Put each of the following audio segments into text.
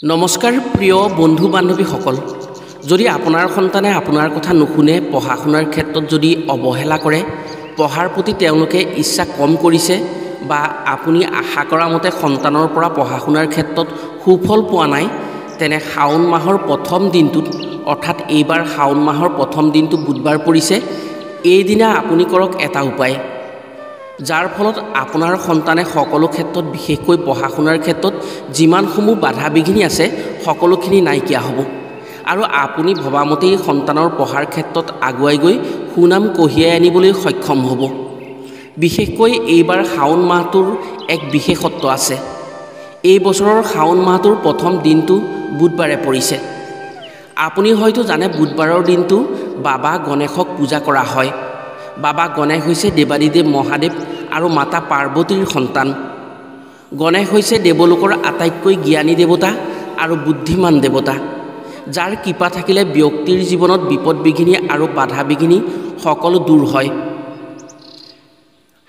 নমস্কাৰ প্ৰিয় বন্ধু বান্ধৱীসকল, যদি আপোনাৰ সন্তানে আপোনাৰ কথা নুশুনে, পঢ়া শুনাৰ ক্ষেত্ৰত যদি অৱহেলা কৰে, পঢ়াৰ প্ৰতি তেওঁলোকে ইচ্ছা কম কৰিছে বা আপুনি আশা কৰা মতে সন্তানৰ পৰা পঢ়া শুনাৰ ক্ষেত্ৰত সুফল পোৱা নাই, তেনে শাওণ মাহৰ প্ৰথম দিনটোত অৰ্থাৎ এইবাৰ শাওণ মাহৰ প্ৰথম দিনটো বুধবাৰ পৰিছে। এইদিনা আপুনি কৰক এটা উপায়, যাৰ ফলত আপোনাৰ সন্তানে সকলো ক্ষেত্ৰত বিশেষকৈ পঢ়া শুনাৰ ক্ষেত্ৰত যিমানসমূহ বাধা বিঘিনি আছে সকলোখিনি নাইকিয়া হ'ব আৰু আপুনি ভবামতেই সন্তানৰ পঢ়াৰ ক্ষেত্ৰত আগুৱাই গৈ সুনাম কঢ়িয়াই আনিবলৈ সক্ষম হ'ব। বিশেষকৈ এইবাৰ শাওণ মাহটোৰ এক বিশেষত্ব আছে। এই বছৰৰ শাওণ মাহটোৰ প্ৰথম দিনটো বুধবাৰে পৰিছে। আপুনি হয়তো জানে বুধবাৰৰ দিনটো বাবা গণেশক পূজা কৰা হয়। বাবা গণেশ হৈছে দেৱাদিদেৱ মহাদেৱ আৰু মাতা পাৰ্বতীৰ সন্তান। গণেশ হৈছে দেৱলোকৰ আটাইতকৈ জ্ঞানী দেৱতা আৰু বুদ্ধিমান দেৱতা, যাৰ কৃপা থাকিলে ব্যক্তিৰ জীৱনত বিপদ বিঘিনি আৰু বাধা বিঘিনি সকলো দূৰ হয়।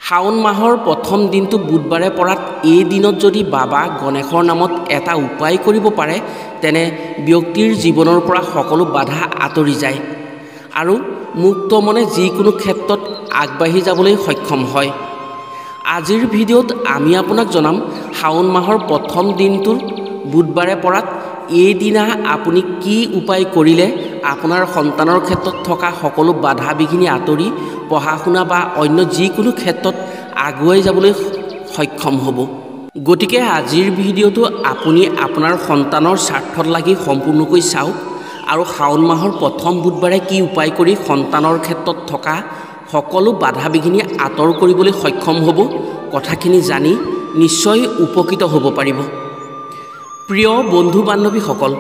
শাওণ মাহৰ প্ৰথম দিনটো বুধবাৰে পৰাত এই দিনত যদি বাবা গণেশৰ নামত এটা উপায় কৰিব পাৰে, তেনে ব্যক্তিৰ জীৱনৰ পৰা সকলো বাধা আঁতৰি যায় আৰু মুক্ত মনে যিকোনো ক্ষেত্ৰত আগবাঢ়ি যাবলৈ সক্ষম হয়। আজিৰ ভিডিঅ'ত আমি আপোনাক জনাম শাওণ মাহৰ প্ৰথম দিনটোৰ বুধবাৰে পৰাত এইদিনা আপুনি কি উপায় কৰিলে আপোনাৰ সন্তানৰ ক্ষেত্ৰত থকা সকলো বাধা বিঘিনি আঁতৰি পঢ়া শুনা বা অন্য যিকোনো ক্ষেত্ৰত আগুৱাই যাবলৈ সক্ষম হ'ব। গতিকে আজিৰ ভিডিঅ'টো আপুনি আপোনাৰ সন্তানৰ স্বাৰ্থত লাগি সম্পূৰ্ণকৈ চাওক আৰু শাওণ মাহৰ প্ৰথম বুধবাৰে কি উপায় কৰি সন্তানৰ ক্ষেত্ৰত থকা সকলো বাধা বিঘিনি আঁতৰ কৰিবলৈ সক্ষম হ'ব, কথাখিনি জানি নিশ্চয় উপকৃত হ'ব পাৰিব। প্ৰিয় বন্ধু বান্ধৱীসকল,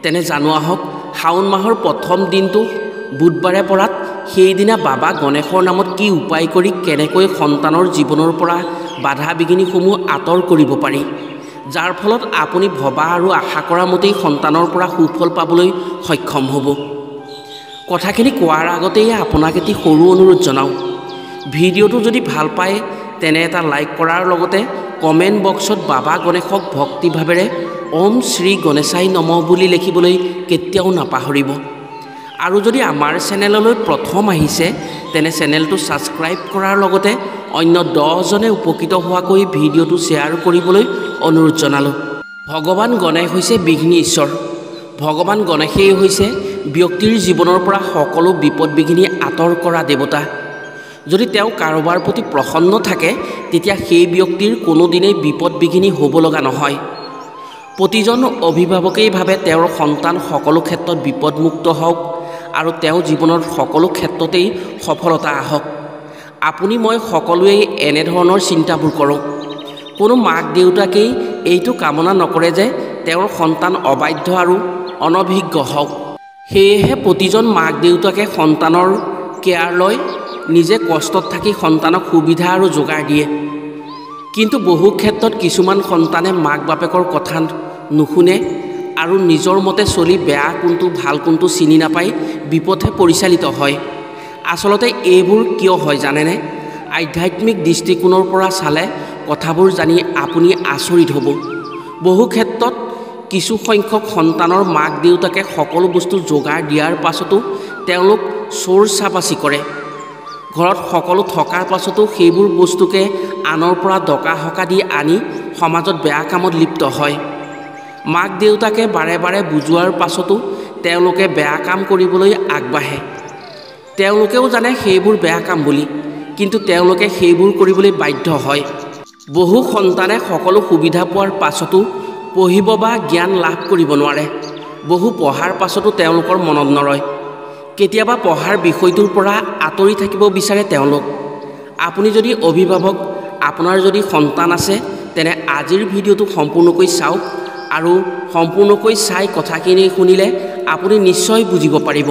তেনে জানো আহক শাওণ মাহৰ প্ৰথম দিনটো বুধবাৰে পৰাত সেইদিনা বাবা গণেশৰ নামত কি উপায় কৰি কেনেকৈ সন্তানৰ জীৱনৰ পৰা বাধা বিঘিনিসমূহ আঁতৰ কৰিব পাৰি, যাৰ ফলত আপুনি ভবা আৰু আশা কৰা মতেই সন্তানৰ পৰা সুফল পাবলৈ সক্ষম হ'ব। কথাখিনি কোৱাৰ আগতেই আপোনাক এটি সৰু অনুৰোধ জনাওঁ। ভিডিঅ'টো যদি ভাল পায় তেনে এটা লাইক কৰাৰ লগতে কমেণ্ট বক্সত বাবা গণেশক ভক্তিভাৱেৰে ওম শ্ৰী গণেশাই নমঃ বুলি লিখিবলৈ কেতিয়াও নাপাহৰিব। আৰু যদি আমাৰ চেনেললৈ প্ৰথম আহিছে তেনে চেনেলটো ছাবস্ক্ৰাইব কৰাৰ লগতে অন্য 10জনে উপকৃত হোৱাকৈ ভিডিঅ'টো শ্বেয়াৰ কৰিবলৈ অনুৰোধ জনালোঁ। ভগৱান গণেশ হৈছে বিঘ্নি ঈশ্বৰ। ভগৱান গণেশেই হৈছে ব্যক্তিৰ জীৱনৰ পৰা সকলো বিপদ বিঘিনি আঁতৰ কৰা দেৱতা। যদি তেওঁ কাৰোবাৰ প্ৰতি প্ৰসন্ন থাকে, তেতিয়া সেই ব্যক্তিৰ কোনোদিনেই বিপদ বিঘিনি হ'ব লগা নহয়। প্ৰতিজন অভিভাৱকেই ভাবে তেওঁৰ সন্তান সকলো ক্ষেত্ৰত বিপদমুক্ত হওক আৰু তেওঁ জীৱনৰ সকলো ক্ষেত্ৰতেই সফলতা আহক। আপুনি মই সকলোৱেই এনেধৰণৰ চিন্তাবোৰ কৰোঁ। কোনো মাক দেউতাকেই এইটো কামনা নকৰে যে তেওঁৰ সন্তান অবাধ্য আৰু অনভিজ্ঞ হওক। সেয়েহে প্ৰতিজন মাক দেউতাকে সন্তানৰ কেয়াৰ লয়, নিজে কষ্টত থাকি সন্তানক সুবিধা আৰু যোগাৰ দিয়ে। কিন্তু বহু ক্ষেত্ৰত কিছুমান সন্তানে মাক বাপেকৰ কথা নুশুনে আৰু নিজৰ মতে চলি বেয়া কোনটো ভাল কোনটো চিনি নাপাই বিপথে পৰিচালিত হয়। আচলতে এইবোৰ কিয় হয় জানেনে? আধ্যাত্মিক দৃষ্টিকোণৰ পৰা চালে কথাবোৰ জানি আপুনি আচৰিত হ'ব। বহু ক্ষেত্ৰত কিছু সংখ্যক সন্তানৰ মাক দেউতাকে সকলো বস্তু যোগাৰ দিয়াৰ পাছতো তেওঁলোক চোৰ চাপাচি কৰে। ঘৰত সকলো থকাৰ পাছতো সেইবোৰ বস্তুকে আনৰ পৰা ডকা হকা দি আনি সমাজত বেয়া কামত লিপ্ত হয়। মাক দেউতাকে বাৰে বাৰে বুজোৱাৰ পাছতো তেওঁলোকে বেয়া কাম কৰিবলৈ আগবাঢ়ে। তেওঁলোকেও জানে সেইবোৰ বেয়া কাম বুলি, কিন্তু তেওঁলোকে সেইবোৰ কৰিবলৈ বাধ্য হয়। বহু সন্তানে সকলো সুবিধা পোৱাৰ পাছতো পঢ়িব বা জ্ঞান লাভ কৰিব নোৱাৰে। বহু পঢ়াৰ পাছতো তেওঁলোকৰ মনত নৰয়। কেতিয়াবা পঢ়াৰ বিষয়টোৰ পৰা আঁতৰি থাকিব বিচাৰে তেওঁলোক। আপুনি যদি অভিভাৱক, আপোনাৰ যদি সন্তান আছে, তেনে আজিৰ ভিডিঅ'টো সম্পূৰ্ণকৈ চাওক আৰু সম্পূৰ্ণকৈ চাই কথাখিনি শুনিলে আপুনি নিশ্চয় বুজিব পাৰিব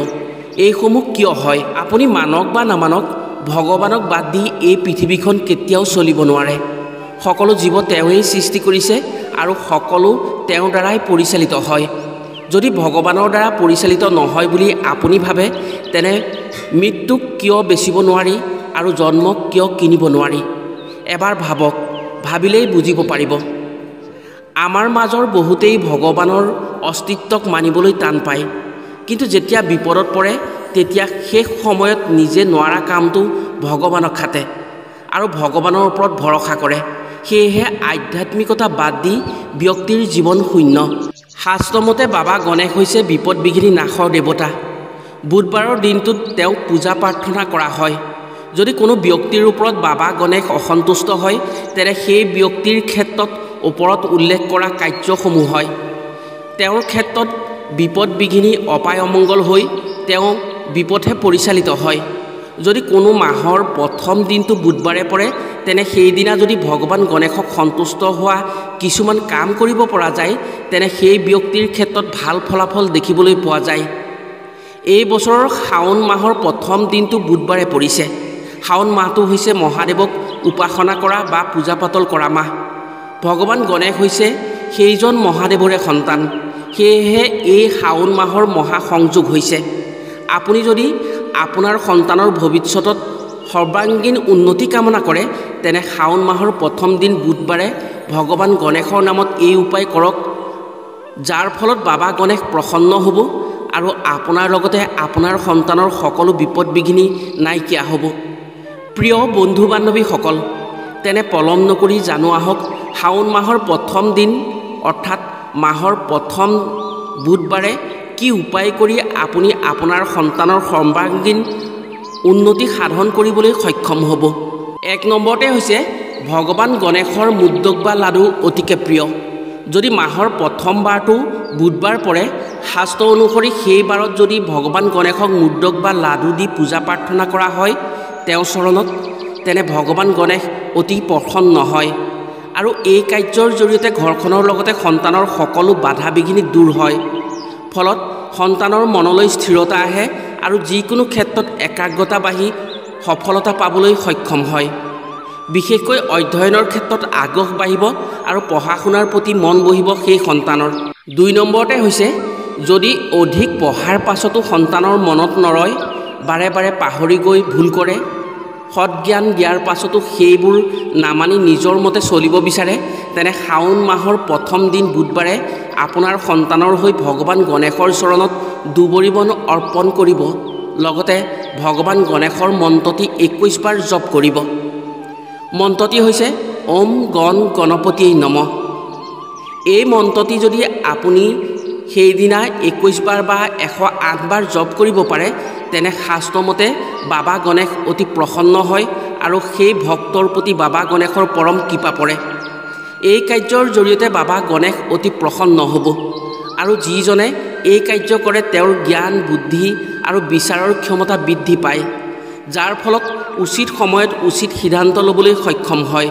এইসমূহ কিয় হয়। আপুনি মানক বা নামানক, ভগৱানক বাদ দি এই পৃথিৱীখন কেতিয়াও চলিব নোৱাৰে। সকলো জীৱ তেওঁৱেই সৃষ্টি কৰিছে আৰু সকলো তেওঁৰ দ্বাৰাই পৰিচালিত হয়। যদি ভগৱানৰ দ্বাৰা পৰিচালিত নহয় বুলি আপুনি ভাবে, তেনে মৃত্যুক কিয় বেচিব নোৱাৰি আৰু জন্মক কিয় কিনিব নোৱাৰি? এবাৰ ভাবক, ভাবিলেই বুজিব পাৰিব। আমাৰ মাজৰ বহুতেই ভগৱানৰ অস্তিত্বক মানিবলৈ টান পায়, কিন্তু যেতিয়া বিপদত পৰে তেতিয়া শেষ সময়ত নিজে নোৱাৰা কামটো ভগৱানক খাটে আৰু ভগৱানৰ ওপৰত ভৰসা কৰে। সেয়েহে আধ্যাত্মিকতা বাদ দি ব্যক্তিৰ জীৱন শূন্য। শাস্ত্ৰমতে বাবা গণেশ হৈছে বিপদ বিঘিনি নাশৰ দেৱতা। বুধবাৰৰ দিনটোত তেওঁক পূজা প্ৰাৰ্থনা কৰা হয়। যদি কোনো ব্যক্তিৰ ওপৰত বাবা গণেশ অসন্তুষ্ট হয়, তেনে সেই ব্যক্তিৰ ক্ষেত্ৰত ওপৰত উল্লেখ কৰা কাৰ্যসমূহ হয়। তেওঁৰ ক্ষেত্ৰত বিপদ বিঘিনি অপায় অমংগল হৈ তেওঁ বিপথে পৰিচালিত হয়। যদি কোনো মাহৰ প্ৰথম দিনটো বুধবাৰে পৰে, তেনে সেইদিনা যদি ভগৱান গণেশক সন্তুষ্ট হোৱা কিছুমান কাম কৰিব পৰা যায়, তেনে সেই ব্যক্তিৰ ক্ষেত্ৰত ভাল ফলাফল দেখিবলৈ পোৱা যায়। এই বছৰৰ শাওণ মাহৰ প্ৰথম দিনটো বুধবাৰে পৰিছে। শাওণ মাহটো হৈছে মহাদেৱক উপাসনা কৰা বা পূজা পাতল কৰা মাহ। ভগৱান গণেশ হৈছে সেইজন মহাদেৱৰে সন্তান। সেয়েহে এই শাওণ মাহৰ মহাসংযোগ হৈছে। আপুনি যদি আপোনাৰ সন্তানৰ ভৱিষ্যতত সৰ্বাংগীন উন্নতি কামনা কৰে, তেনে শাওণ মাহৰ প্ৰথম দিন বুধবাৰে ভগৱান গণেশৰ নামত এই উপায় কৰক, যাৰ ফলত বাবা গণেশ প্ৰসন্ন হ'ব আৰু আপোনাৰ লগতে আপোনাৰ সন্তানৰ সকলো বিপদ বিঘিনি নাইকিয়া হ'ব। প্ৰিয় বন্ধু বান্ধৱীসকল, তেনে পলম নকৰি জানো আহক, শাওণ মাহৰ প্ৰথম দিন অৰ্থাৎ মাহৰ প্ৰথম বুধবাৰে কি উপায় কৰি আপুনি আপোনাৰ সন্তানৰ সৰ্বাংগীন উন্নতি সাধন কৰিবলৈ সক্ষম হ'ব। ১ নম্বৰতে হৈছে ভগৱান গণেশৰ মোদক বা লাডু অতিকে প্ৰিয়। যদি মাহৰ প্ৰথম বাৰটো বুধবাৰ পৰে, শাস্ত্ৰ অনুসৰি সেই বাৰত যদি ভগৱান গণেশক মোদক বা লাডু দি পূজা প্ৰাৰ্থনা কৰা হয় তেওঁৰ চৰণত, তেনে ভগৱান গণেশ অতি প্ৰসন্ন হয় আৰু এই কাৰ্যৰ জৰিয়তে ঘৰখনৰ লগতে সন্তানৰ সকলো বাধা বিঘিনি দূৰ হয়। ফলত সন্তানৰ মনলৈ স্থিৰতা আহে আৰু যিকোনো ক্ষেত্ৰত একাগ্ৰতা বাঢ়ি সফলতা পাবলৈ সক্ষম হয়। বিশেষকৈ অধ্যয়নৰ ক্ষেত্ৰত আগ্ৰহ বাঢ়িব আৰু পঢ়া শুনাৰ প্ৰতি মন বহিব সেই সন্তানৰ। ২ নম্বৰতে হৈছে যদি অধিক পঢ়াৰ পাছতো সন্তানৰ মনত নৰয়, বাৰে বাৰে পাহৰি গৈ ভুল কৰে, সৎ জ্ঞান দিয়াৰ পাছতো সেইবোৰ নামানি নিজৰ মতে চলিব বিচাৰে, তেনে শাওণ মাহৰ প্ৰথম দিন বুধবাৰে আপোনাৰ সন্তানৰ হৈ ভগৱান গণেশৰ চৰণত দুবৰি বন অৰ্পণ কৰিব। লগতে ভগৱান গণেশৰ মন্ত্ৰটি ২১ বাৰ জপ কৰিব। মন্ত্ৰটি হৈছে ওম গণ গণপতিয়ে নমঃ। এই মন্ত্ৰটি যদি আপুনি সেইদিনা ২১ বাৰ বা ১০৮ বাৰ জপ কৰিব পাৰে, তেনে শাস্ত্ৰমতে বাবা গণেশ অতি প্ৰসন্ন হয় আৰু সেই ভক্তৰ প্ৰতি বাবা গণেশৰ পৰম কৃপা পৰে। এই কাৰ্যৰ জৰিয়তে বাবা গণেশ অতি প্ৰসন্ন হ'ব আৰু যিজনে এই কাৰ্য কৰে তেওঁৰ জ্ঞান বুদ্ধি আৰু বিচাৰৰ ক্ষমতা বৃদ্ধি পায়, যাৰ ফলত উচিত সময়ত উচিত সিদ্ধান্ত ল'বলৈ সক্ষম হয়।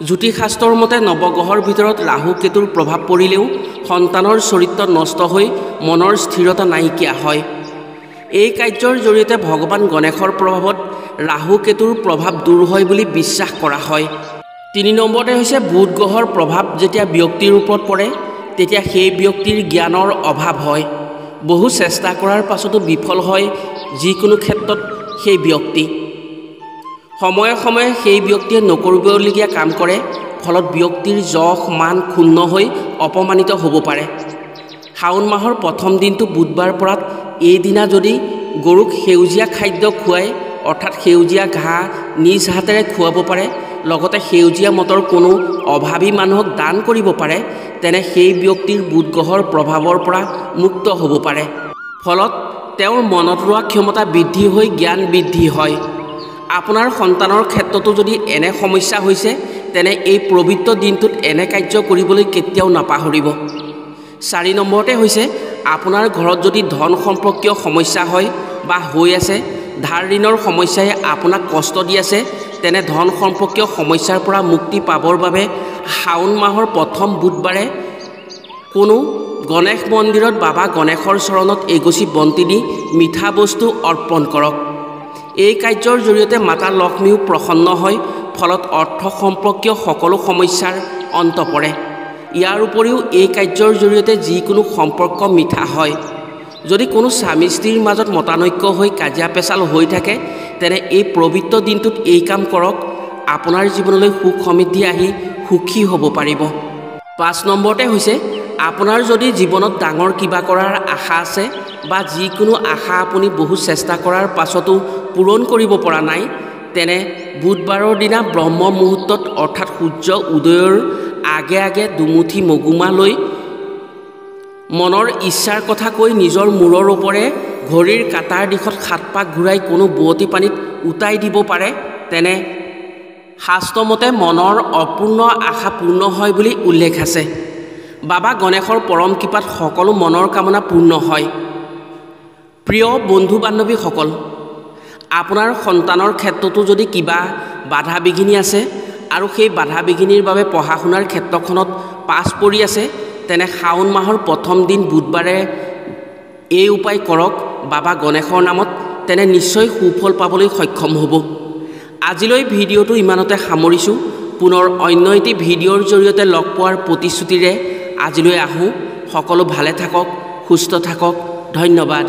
জ্যোতিষশাস্ত্ৰৰ মতে নৱগ্ৰহৰ ভিতৰত ৰাহু কেতুৰ প্ৰভাৱ পৰিলেও সন্তানৰ চৰিত্ৰ নষ্ট হৈ মনৰ স্থিৰতা নাইকিয়া হয়। এই কাৰ্যৰ জৰিয়তে ভগৱান গণেশৰ প্ৰভাৱত ৰাহু কেতুৰ প্ৰভাৱ দূৰ হয় বুলি বিশ্বাস কৰা হয়। ৩ নম্বৰতে হৈছে বুধ গ্ৰহৰ প্ৰভাৱ যেতিয়া ব্যক্তিৰ ওপৰত পৰে, তেতিয়া সেই ব্যক্তিৰ জ্ঞানৰ অভাৱ হয়। বহু চেষ্টা কৰাৰ পাছতো বিফল হয় যিকোনো ক্ষেত্ৰত সেই ব্যক্তি। সময়ে সময়ে সেই ব্যক্তিয়ে নকৰিবলগীয়া কাম কৰে, ফলত ব্যক্তিৰ যশ মান ক্ষুণ্ণ হৈ অপমানিত হ'ব পাৰে। শাওণ মাহৰ প্ৰথম দিনটো বুধবাৰ পৰাত এইদিনা যদি গৰুক সেউজীয়া খাদ্য খুৱাই অৰ্থাৎ সেউজীয়া ঘাঁহ নিজ হাতেৰে খুৱাব পাৰে, লগতে সেউজীয়া মতৰ কোনো অভাৱী মানুহক দান কৰিব পাৰে, তেনে সেই ব্যক্তিৰ বুধ গ্ৰহৰ প্ৰভাৱৰ পৰা মুক্ত হ'ব পাৰে। ফলত তেওঁৰ মনত ৰোৱা ক্ষমতা বৃদ্ধি হৈ জ্ঞান বৃদ্ধি হয়। আপোনাৰ সন্তানৰ ক্ষেত্ৰতো যদি এনে সমস্যা হৈছে, তেনে এই পবিত্ৰ দিনটোত এনে কাৰ্য কৰিবলৈ কেতিয়াও নাপাহৰিব। ৪ নম্বৰতে হৈছে আপোনাৰ ঘৰত যদি ধন সম্পৰ্কীয় সমস্যা হয় বা হৈ আছে, ধাৰ ঋণৰ সমস্যাই আপোনাক কষ্ট দি আছে, তেনে ধন সম্পৰ্কীয় সমস্যাৰ পৰা মুক্তি পাবৰ বাবে শাওণ মাহৰ প্ৰথম বুধবাৰে কোনো গণেশ মন্দিৰত বাবা গণেশৰ চৰণত এগছি বন্তি দি মিঠা বস্তু অৰ্পণ কৰক। এই কাৰ্যৰ জৰিয়তে মাতা লক্ষ্মীও প্ৰসন্ন হয়, ফলত অৰ্থ সম্পৰ্কীয় সকলো সমস্যাৰ অন্ত পৰে। ইয়াৰ উপৰিও এই কাৰ্যৰ জৰিয়তে যিকোনো সম্পৰ্ক মিঠা হয়। যদি কোনো স্বামী স্ত্ৰীৰ মাজত মতানৈক্য হৈ কাজিয়া পেচাল হৈ থাকে, তেনে এই পবিত্ৰ দিনটোত এই কাম কৰক, আপোনাৰ জীৱনলৈ সুখ সমৃদ্ধি আহি সুখী হ'ব পাৰিব। 5 নম্বৰতে হৈছে আপোনাৰ যদি জীৱনত ডাঙৰ কিবা কৰাৰ আশা আছে বা যিকোনো আশা আপুনি বহু চেষ্টা কৰাৰ পাছতো পূৰণ কৰিব পৰা নাই, তেনে বুধবাৰৰ দিনা ব্ৰহ্ম মুহূৰ্তত অৰ্থাৎ সূৰ্য উদয়ৰ আগে আগে দুমুঠি মগুমাহ লৈ মনৰ ইচ্ছাৰ কথা কৈ নিজৰ মূৰৰ ওপৰে ঘড়ীৰ কাটাৰ দিশত 7 পাক ঘূৰাই কোনো বোৱতী পানীত উটাই দিব পাৰে, তেনে শাস্ত্ৰমতে মনৰ অপূৰ্ণ আশা পূৰ্ণ হয় বুলি উল্লেখ আছে। বাবা গণেশৰ পৰম কৃপাত সকলো মনৰ কামনা পূৰ্ণ হয়। প্ৰিয় বন্ধু বান্ধৱীসকল, আপোনাৰ সন্তানৰ ক্ষেত্ৰতো যদি কিবা বাধা বিঘিনি আছে আৰু সেই বাধা বিঘিনিৰ বাবে পঢ়া শুনাৰ ক্ষেত্ৰখনত পাছ পৰি আছে, তেনে শাওণ মাহৰ প্ৰথম দিন বুধবাৰে এই উপায় কৰক বাবা গণেশৰ নামত, তেনে নিশ্চয় সুফল পাবলৈ সক্ষম হ'ব। আজিলৈ ভিডিঅ'টো ইমানতে সামৰিছোঁ। পুনৰ অন্য এটি ভিডিঅ'ৰ জৰিয়তে লগ পোৱাৰ প্ৰতিশ্ৰুতিৰে আজিলৈ আহোঁ। সকলো ভালে থাকক, সুস্থ থাকক। ধন্যবাদ।